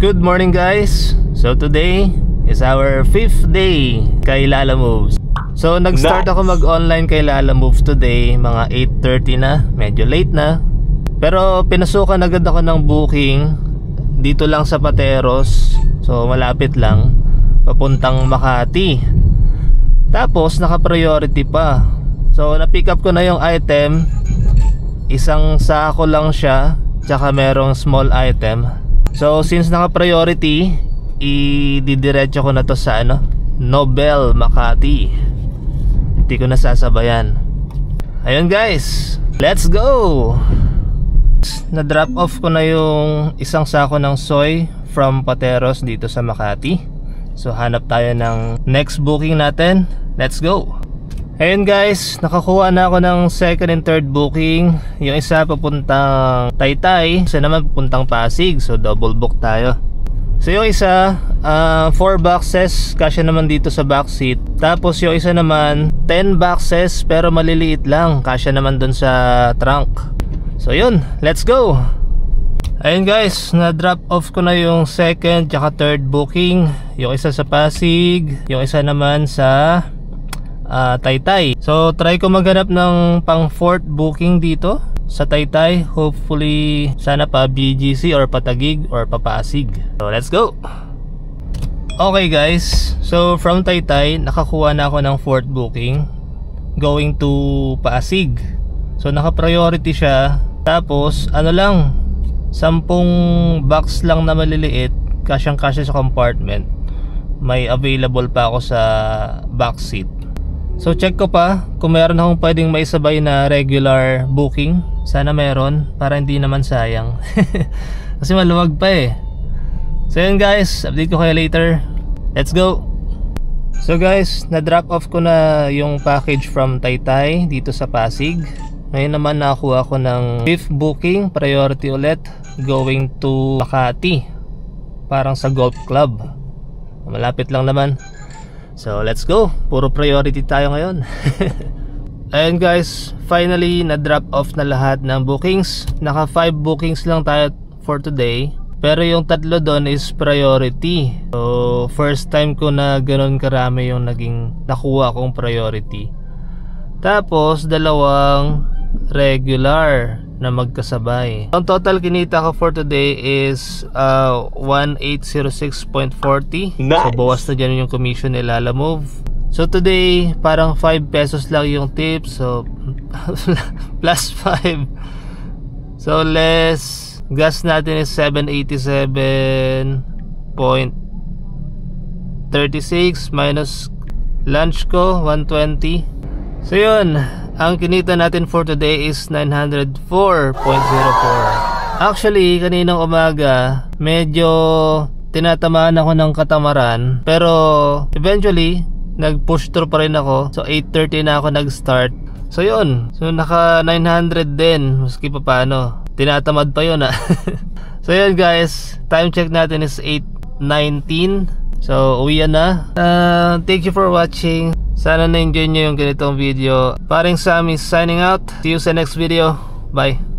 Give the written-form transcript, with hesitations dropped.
Good morning guys. So today is our 5th day kay Lalamove. So nag-start ako mag-online kay Lalamove today, mga 8:30 na, medyo late na. Pero pinasukan agad ako ng booking dito lang sa Pateros. So malapit lang, papuntang Makati. Tapos naka-priority pa. So na-pick up ko na yung item. Isang sako lang siya, tsaka merong small item. So since naka-priority, i-didiretso ko na to sa Nobel Makati. Hindi ko nasasabayan. Ayun guys, let's go! Na-drop off ko na yung isang sako ng soy from Pateros dito sa Makati. So hanap tayo ng next booking natin. Let's go! Ayun guys, nakakuha na ako ng second and third booking. Yung isa papuntang Taytay, isa naman papuntang Pasig. So double book tayo. So yung isa 4 boxes, kasya naman dito sa backseat. Tapos yung isa naman 10 boxes pero maliliit lang, kasya naman dun sa trunk. So yun, let's go! Ayun guys, na-drop off ko na yung second tsaka third booking. Yung isa sa Pasig, yung isa naman sa Taytay. So try ko maghanap ng pang fourth booking dito sa Taytay. Hopefully sana pa BGC or Patagig or Papasig. So let's go. Okay guys, so from Taytay nakakuha na ako ng fourth booking going to Pasig. So naka-priority siya. Tapos lang, 10 box lang na maliliit, kasyang-kasya sa compartment. May available pa ako sa backseat. So check ko pa kung meron akong pwedeng maisabay na regular booking. Sana meron para hindi naman sayang. Kasi maluwag pa eh. So yun guys, update ko kayo later. Let's go! So guys, na-drop off ko na yung package from Taytay dito sa Pasig. Ngayon naman nakakuha ko ng 5th booking, priority ulit, going to Makati. Parang sa golf club. Malapit lang naman. So let's go, puro priority tayo ngayon. Ayun guys, finally na-drop off na lahat ng bookings. Naka 5 bookings lang tayo for today, pero yung 3 doon is priority. So first time ko na ganun karami yung naging nakuha kong priority. Tapos 2 regular na magkasabay. Ang total kinita ko for today is 1806.40. Nice. So bawas na dyan yung commission ni Lalamove. So today parang 5 pesos lang yung tip. So plus 5. So less gas natin is 787.36 minus lunch ko 120. So yun, ang kinita natin for today is 904.04. Actually, kaninang umaga medyo tinatamaan ako ng katamaran, pero eventually nag-push through pa rin ako. So 8:30 na ako nag-start. So yun, so naka 900 din, maski pa paano. Tinatamad pa yun So yun guys, time check natin is 8:19. So uwi na. Thank you for watching. Sana na-enjoy nyo yung ganitong video. Paring Sammy signing out. See you sa next video. Bye.